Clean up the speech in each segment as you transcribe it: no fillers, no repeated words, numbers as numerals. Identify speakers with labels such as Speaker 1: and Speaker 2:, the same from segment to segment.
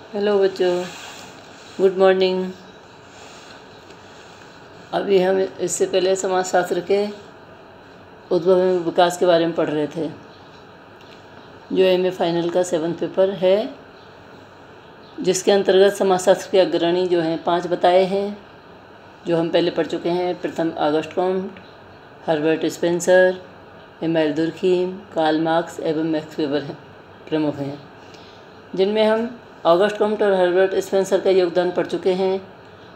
Speaker 1: Hello बच्चों, good morning. अभी हम इससे पहले समाजशास्त्र के उद्भव एवं विकास के बारे में पढ़ रहे थे, जो एमए फाइनल का 7th पेपर है, जिसके अंतर्गत समाजशास्त्र के अग्रणी जो हैं 5 बताए हैं, जो हम पहले पढ़ चुके हैं। प्रथम Auguste Comte, Herbert Spencer, Emile Durkheim, Karl Marx एवं मैक्स वेबर प्रमुख हैं, जिनमें हम ऑगस्ट कॉम्ट और हर्बर्ट स्पेंसर का योगदान पढ़ चुके हैं।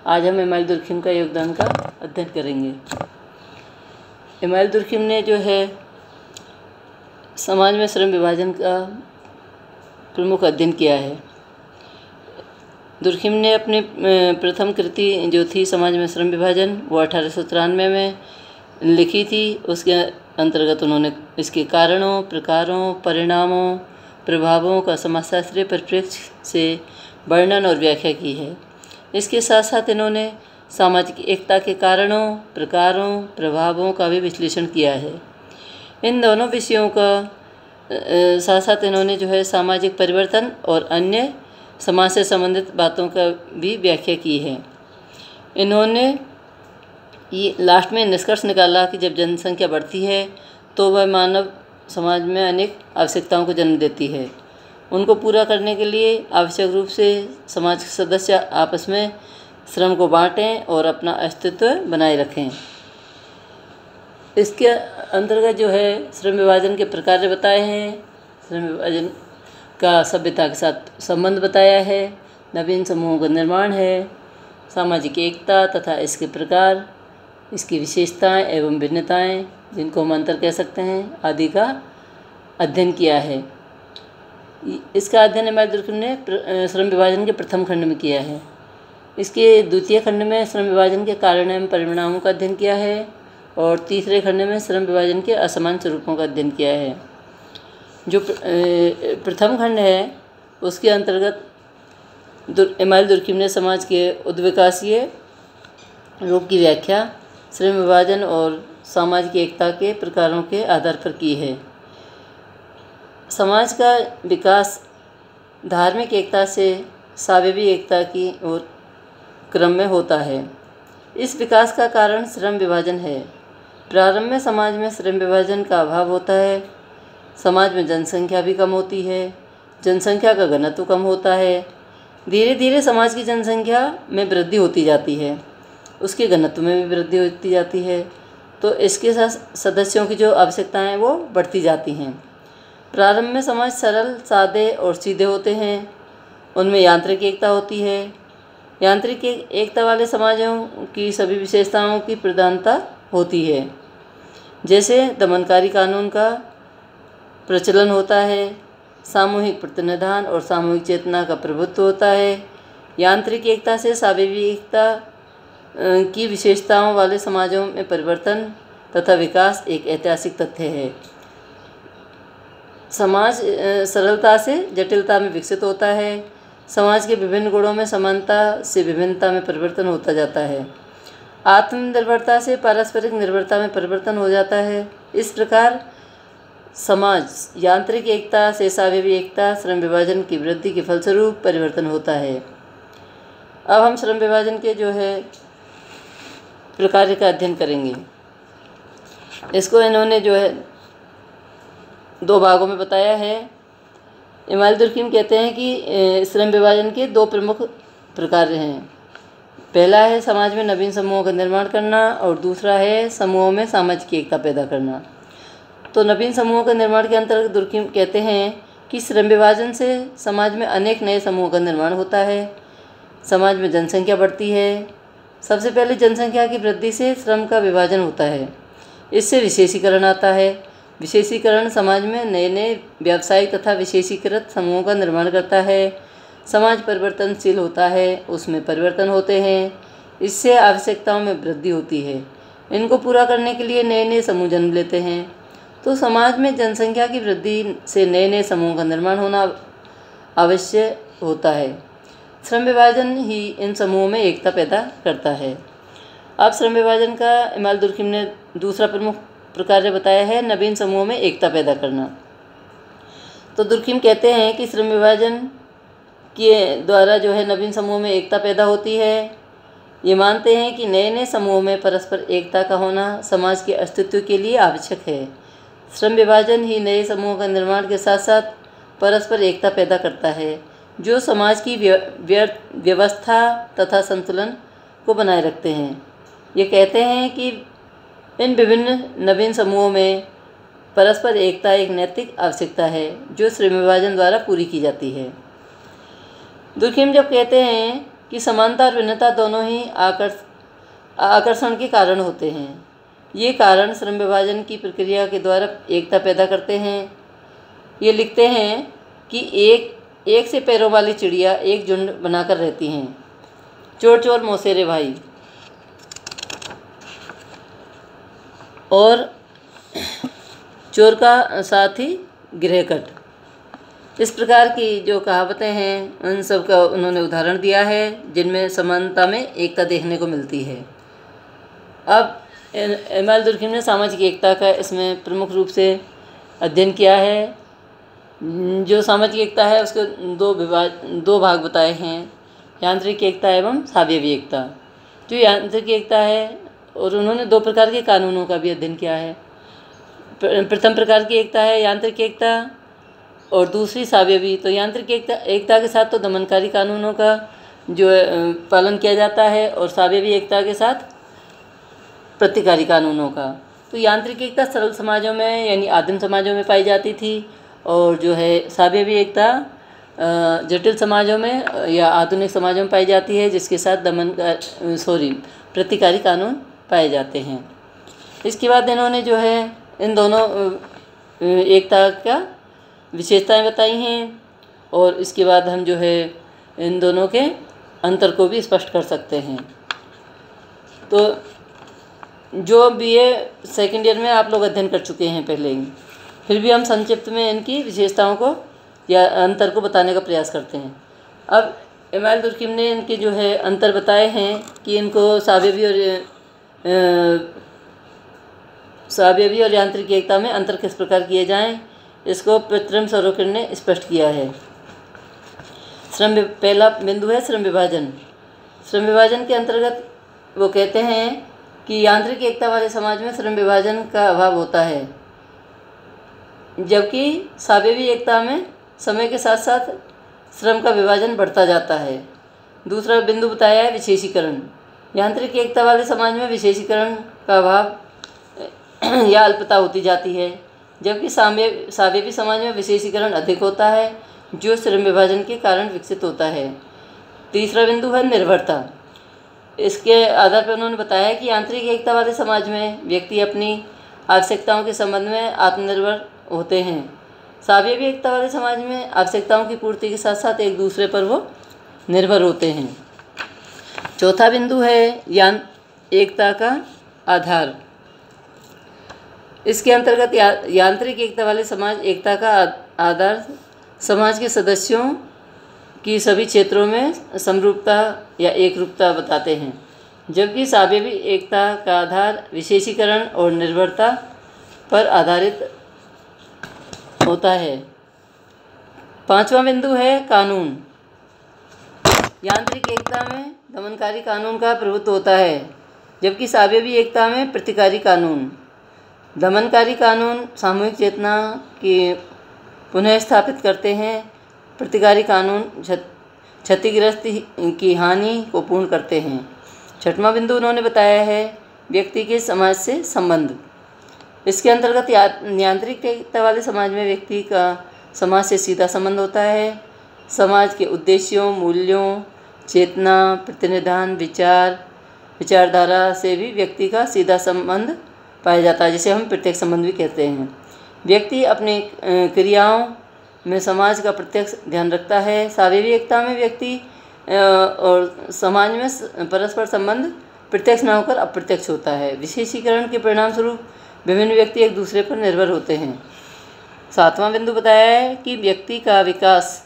Speaker 1: आज हम एमिल दुर्खीम का योगदान का अध्ययन करेंगे। एमिल दुर्खीम ने जो है समाज में श्रम विभाजन का प्रमुख अध्ययन किया है। दुर्खीम ने अपनी प्रथम कृति जो थी समाज में श्रम विभाजन, वो 1893 में लिखी थी। उसके अंतर्गत उन्होंने इसके कारणों, प्रकारों, परिणामों, प्रभावों का समाजशास्त्रीय परिप्रेक्ष्य से वर्णन और व्याख्या की है। इसके साथ साथ इन्होंने सामाजिक एकता के कारणों, प्रकारों, प्रभावों का भी विश्लेषण किया है। इन दोनों विषयों का साथ साथ इन्होंने जो है सामाजिक परिवर्तन और अन्य समाज से संबंधित बातों का भी व्याख्या की है। इन्होंने ये लास्ट में निष्कर्ष निकाला कि जब जनसंख्या बढ़ती है तो वह मानव समाज में अनेक आवश्यकताओं को जन्म देती है। उनको पूरा करने के लिए आवश्यक रूप से समाज के सदस्य आपस में श्रम को बांटें और अपना अस्तित्व बनाए रखें। इसके अंतर्गत जो है श्रम विभाजन के प्रकार बताए हैं, श्रम विभाजन का सभ्यता के साथ संबंध बताया है, नवीन समूहों का निर्माण है, सामाजिक एकता तथा इसके प्रकार, इसकी विशेषताएं एवं भिन्नताएं, जिनको हम अंतर कह सकते हैं, आदि का अध्ययन किया है। इसका अध्ययन एमिल दुर्खीम ने श्रम विभाजन के प्रथम खंड में किया है। इसके द्वितीय खंड में श्रम विभाजन के कारण एवं परिणामों का अध्ययन किया है और तीसरे खंड में श्रम विभाजन के असमान स्वरूपों का अध्ययन किया है। जो प्रथम खंड है उसके अंतर्गत एमिल दुर्खीम ने समाज के उद्विकासीय रूप की व्याख्या श्रम विभाजन और सामाजिक एकता के प्रकारों के आधार पर की है। समाज का विकास धार्मिक एकता से सावयवी एकता की ओर क्रम में होता है। इस विकास का कारण श्रम विभाजन है। प्रारंभ में समाज में श्रम विभाजन का अभाव होता है। समाज में जनसंख्या भी कम होती है, जनसंख्या का घनत्व कम होता है। धीरे धीरे समाज की जनसंख्या में वृद्धि होती जाती है, उसके घनत्व में भी वृद्धि होती जाती है, तो इसके साथ सदस्यों की जो आवश्यकताएं हैं वो बढ़ती जाती हैं। प्रारंभ में समाज सरल, सादे और सीधे होते हैं। उनमें यांत्रिक एकता होती है। यांत्रिक एकता वाले समाजों की सभी विशेषताओं की प्रधानता होती है, जैसे दमनकारी कानून का प्रचलन होता है, सामूहिक प्रतिनिधान और सामूहिक चेतना का प्रभुत्व होता है। यांत्रिक एकता से सावयवी एकता की विशेषताओं वाले समाजों में परिवर्तन तथा विकास एक ऐतिहासिक तथ्य है। समाज सरलता से जटिलता में विकसित होता है। समाज के विभिन्न गुणों में समानता से विभिन्नता में परिवर्तन होता जाता है। आत्मनिर्भरता से पारस्परिक निर्भरता में परिवर्तन हो जाता है। इस प्रकार समाज यांत्रिक एकता से सावयवी एकता, श्रम विभाजन की वृद्धि के फलस्वरूप परिवर्तन होता है। अब हम श्रम विभाजन के जो है प्रकार का अध्ययन करेंगे। इसको इन्होंने जो है 2 भागों में बताया है। एमिल दुर्खीम कहते हैं कि श्रम विभाजन के 2 प्रमुख प्रकार हैं। पहला है समाज में नवीन समूहों का निर्माण करना और दूसरा है समूहों में सामाजिक एकता पैदा करना। तो नवीन समूहों के निर्माण के अंतर्गत दुर्खीम कहते हैं कि श्रम विभाजन से समाज में अनेक नए समूहों का निर्माण होता है। समाज में जनसंख्या बढ़ती है। सबसे पहले जनसंख्या की वृद्धि से श्रम का विभाजन होता है। इससे विशेषीकरण आता है। विशेषीकरण समाज में नए नए व्यावसायिक तथा विशेषीकृत समूहों का निर्माण करता है। समाज परिवर्तनशील होता है, उसमें परिवर्तन होते हैं। इससे आवश्यकताओं में वृद्धि होती है। इनको पूरा करने के लिए नए नए समूह जन्म लेते हैं। तो समाज में जनसंख्या की वृद्धि से नए नए समूहों का निर्माण होना आवश्यक होता है। श्रम विभाजन ही इन समूहों में एकता पैदा करता है। अब श्रम विभाजन का एमिल दुर्खीम ने दूसरा प्रमुख प्रकार बताया है, नवीन समूहों में एकता पैदा करना। तो दुर्खीम कहते हैं कि श्रम विभाजन के द्वारा जो है नवीन समूह में एकता पैदा होती है। ये मानते हैं कि नए नए समूहों में परस्पर एकता का होना समाज के अस्तित्व के लिए आवश्यक है। श्रम विभाजन ही नए समूहों का निर्माण के साथ साथ परस्पर एकता पैदा करता है, जो समाज की व्यवस्था तथा संतुलन को बनाए रखते हैं। ये कहते हैं कि इन विभिन्न नवीन समूहों में परस्पर एकता एक नैतिक आवश्यकता है, जो श्रम विभाजन द्वारा पूरी की जाती है। दुर्खिम जब कहते हैं कि समानता और भिन्नता दोनों ही आकर्षण के कारण होते हैं। ये कारण श्रम विभाजन की प्रक्रिया के द्वारा एकता पैदा करते हैं। ये लिखते हैं कि एक से पैरों वाली चिड़िया एक झुंड बनाकर रहती हैं। चोर चोर मौसेरे भाई। और चोर का साथी गृहकट। इस प्रकार की जो कहावतें हैं उन सब का उन्होंने उदाहरण दिया है, जिनमें समानता में एकता देखने को मिलती है। अब इमाल दुर्खिम ने सामाजिक एकता का इसमें प्रमुख रूप से अध्ययन किया है। जो सामाजिक एकता है उसके दो भाग बताए हैं, यांत्रिक एकता एवं सावयवी एकता। जो यांत्रिक एकता है, और उन्होंने 2 प्रकार के कानूनों का भी अध्ययन किया है। प्रथम प्रकार की एकता है यांत्रिक एकता और दूसरी सावयवी। तो यांत्रिक एकता के साथ तो दमनकारी कानूनों का जो पालन किया जाता है, और सावयवी एकता के साथ प्रतिकारी कानूनों का। तो यांत्रिक एकता सरल समाजों में यानी आदिम समाजों में पाई जाती थी, और जो है सावयवी एकता जटिल समाजों में या आधुनिक समाजों में पाई जाती है, जिसके साथ प्रतिकारी कानून पाए जाते हैं। इसके बाद इन्होंने जो है इन दोनों एकता का विशेषताएं बताई हैं, और इसके बाद हम जो है इन दोनों के अंतर को भी स्पष्ट कर सकते हैं। तो जो BA सेकेंड ईयर में आप लोग अध्ययन कर चुके हैं पहले ही, फिर भी हम संक्षिप्त में इनकी विशेषताओं को या अंतर को बताने का प्रयास करते हैं। अब इमाल दुर्खिम ने इनके जो है अंतर बताए हैं कि इनको सावयवी और यांत्रिक एकता में अंतर किस प्रकार किए जाएं, इसको प्रीतम सरोकर ने स्पष्ट किया है। पहला बिंदु है श्रम विभाजन। श्रम विभाजन के अंतर्गत वो कहते हैं कि यांत्रिक एकता वाले समाज में श्रम विभाजन का अभाव होता है, जबकि सावयवी एकता में समय के साथ साथ श्रम का विभाजन बढ़ता जाता है। दूसरा बिंदु बताया है विशेषीकरण। यांत्रिक एकता वाले समाज में विशेषीकरण का अभाव या अल्पता होती जाती है, जबकि सावयवी समाज में विशेषीकरण अधिक होता है, जो श्रम विभाजन के कारण विकसित होता है। तीसरा बिंदु है निर्भरता। इसके आधार पर उन्होंने बताया कि यांत्रिक एकता वाले समाज में व्यक्ति अपनी आवश्यकताओं के संबंध में आत्मनिर्भर होते हैं। सावयवी एकता वाले समाज में आवश्यकताओं की पूर्ति के साथ साथ एक दूसरे पर वो निर्भर होते हैं। चौथा बिंदु है एकता का आधार। इसके अंतर्गत यांत्रिक एकता वाले समाज एकता का आधार समाज के सदस्यों की सभी क्षेत्रों में समरूपता या एकरूपता बताते हैं, जबकि सावयवी एकता का आधार विशेषीकरण और निर्भरता पर आधारित होता है। पांचवा बिंदु है कानून। यांत्रिक एकता में दमनकारी कानून का प्रभुत्व होता है, जबकि सावयवी एकता में प्रतिकारी कानून। दमनकारी कानून सामूहिक चेतना की पुनः स्थापित करते हैं, प्रतिकारी कानून क्षतिग्रस्त की हानि को पूर्ण करते हैं। छठवां बिंदु उन्होंने बताया है व्यक्ति के समाज से संबंध। इसके अंतर्गत यांत्रिक एकता वाले समाज में व्यक्ति का समाज से सीधा संबंध होता है। समाज के उद्देश्यों, मूल्यों, चेतना, प्रतिनिधान, विचारधारा से भी व्यक्ति का सीधा संबंध पाया जाता है, जिसे हम प्रत्यक्ष संबंध भी कहते हैं। व्यक्ति अपनी क्रियाओं में समाज का प्रत्यक्ष ध्यान रखता है। सावयवी एकता में व्यक्ति और समाज में परस्पर संबंध प्रत्यक्ष न होकर अप्रत्यक्ष होता है। विशेषीकरण के परिणाम स्वरूप विभिन्न व्यक्ति एक दूसरे पर निर्भर होते हैं। सातवां बिंदु बताया है कि व्यक्ति का विकास।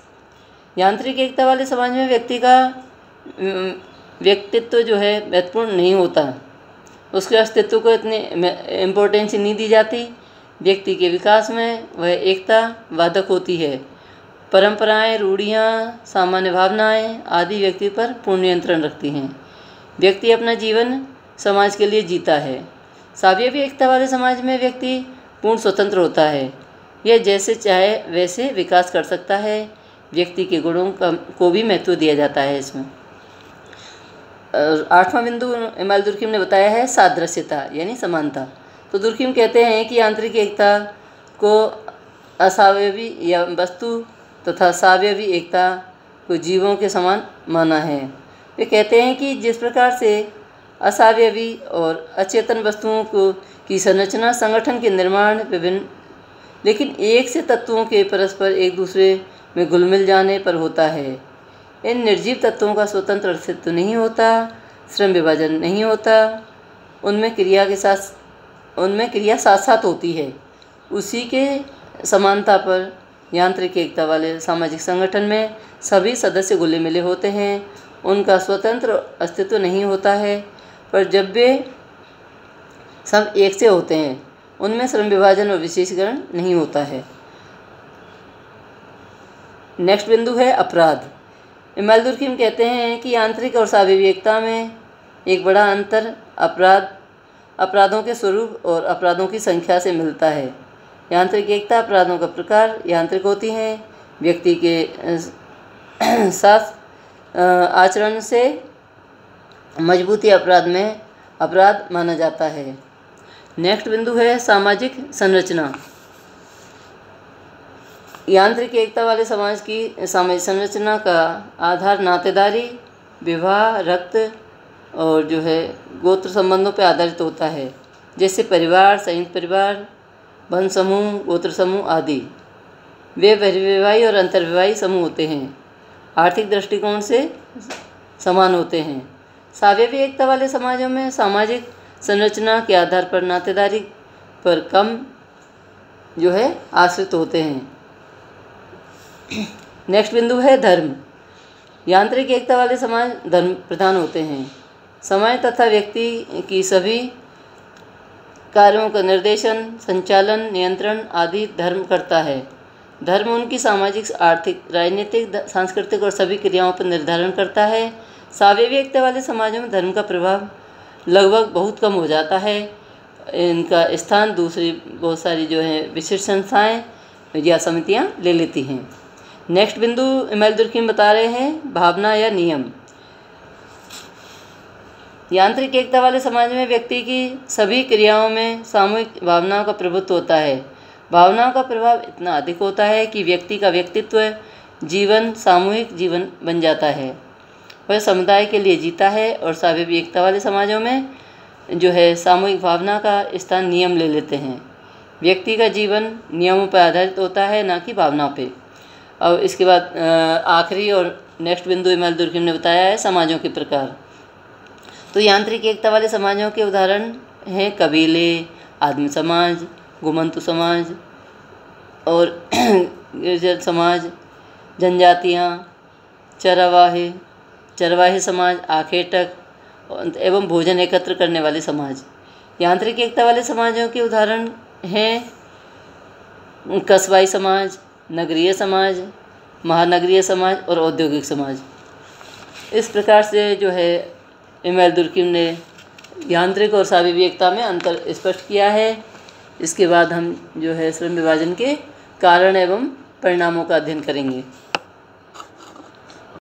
Speaker 1: यांत्रिक एकता वाले समाज में व्यक्ति का व्यक्तित्व जो है महत्वपूर्ण नहीं होता, उसके अस्तित्व को इतनी इम्पोर्टेंस नहीं दी जाती। व्यक्ति के विकास में वह एकता बाधक होती है। परंपराएं, रूढ़ियाँ, सामान्य भावनाएं आदि व्यक्ति पर पूर्ण नियंत्रण रखती हैं। व्यक्ति अपना जीवन समाज के लिए जीता है। सावयवी एकता वाले समाज में व्यक्ति पूर्ण स्वतंत्र होता है। यह जैसे चाहे वैसे विकास कर सकता है। व्यक्ति के गुणों को भी महत्व दिया जाता है इसमें। 8वां बिंदु इमाल दुर्खिम ने बताया है सादृश्यता यानी समानता। तो दुर्खिम कहते हैं कि आंतरिक एकता को असावयवी या वस्तु तथा सावयवी एकता को जीवों के समान माना है। वे कहते हैं कि जिस प्रकार से असावयवी और अचेतन वस्तुओं की संरचना, संगठन के निर्माण विभिन्न लेकिन एक से तत्वों के परस्पर एक दूसरे में घुल मिल जाने पर होता है, इन निर्जीव तत्वों का स्वतंत्र अस्तित्व नहीं होता, श्रम विभाजन नहीं होता, उनमें क्रिया साथ साथ होती है। उसी के समानता पर यांत्रिक एकता वाले सामाजिक संगठन में सभी सदस्य घुले मिले होते हैं। उनका स्वतंत्र अस्तित्व नहीं होता है, पर जब वे सब एक से होते हैं उनमें श्रम विभाजन और विशेषीकरण नहीं होता है। नेक्स्ट बिंदु है अपराध। इमाल दुर्खिम कहते हैं कि आंतरिक और सावयवी एकता में एक बड़ा अंतर अपराधों के स्वरूप और अपराधों की संख्या से मिलता है। यांत्रिक एकता अपराधों का प्रकार यांत्रिक होती हैं, व्यक्ति के साथ आचरण से मजबूती अपराध माना जाता है। नेक्स्ट बिंदु है सामाजिक संरचना। यांत्रिक एकता वाले समाज की सामाजिक संरचना का आधार नातेदारी, विवाह, रक्त और गोत्र संबंधों पर आधारित होता है, जैसे परिवार, संयुक्त परिवार, बंधु समूह, गोत्र समूह आदि। वे बहिर्विवाही और अंतर्विवाही समूह होते हैं, आर्थिक दृष्टिकोण से समान होते हैं। सावयवी एकता वाले समाजों में सामाजिक संरचना के आधार पर नातेदारी पर कम आश्रित होते हैं। नेक्स्ट बिंदु है धर्म। यांत्रिक एकता वाले समाज धर्म प्रधान होते हैं। समाज तथा व्यक्ति की सभी कार्यों का निर्देशन, संचालन, नियंत्रण आदि धर्म करता है। धर्म उनकी सामाजिक, आर्थिक, राजनीतिक, सांस्कृतिक और सभी क्रियाओं पर निर्धारण करता है। सावयवी एकता वाले समाजों में धर्म का प्रभाव लगभग बहुत कम हो जाता है। इनका स्थान दूसरी बहुत सारी विशिष्ट संस्थाएं या समितियां ले लेती हैं। नेक्स्ट बिंदु इमाल दुर्खिम बता रहे हैं भावना या नियम। यांत्रिक एकता वाले समाज में व्यक्ति की सभी क्रियाओं में सामूहिक भावनाओं का प्रभुत्व होता है। भावनाओं का प्रभाव इतना अधिक होता है कि व्यक्ति का व्यक्तित्व जीवन सामूहिक जीवन बन जाता है, वह समुदाय के लिए जीता है। और सावयवी एकता वाले समाजों में सामूहिक भावना का स्थान नियम ले लेते हैं। व्यक्ति का जीवन नियमों पर आधारित होता है, ना कि भावनाओं पे। और इसके बाद आखिरी और नेक्स्ट बिंदु इमाल दुर्खिम ने बताया है समाजों के प्रकार। तो यांत्रिक एकता वाले समाजों के उदाहरण हैं कबीले, आदिम समाज, घुमंतु समाज और गिरजर समाज, जनजातियाँ, चरवाहे समाज, आखेटक एवं भोजन एकत्र करने वाले समाज। यांत्रिक एकता वाले समाजों के उदाहरण हैं कस्बाई समाज, नगरीय समाज, महानगरीय समाज और औद्योगिक समाज। इस प्रकार से इमाल दुर्खिम ने यांत्रिक और सावयवी एकता में अंतर स्पष्ट किया है। इसके बाद हम श्रम विभाजन के कारण एवं परिणामों का अध्ययन करेंगे।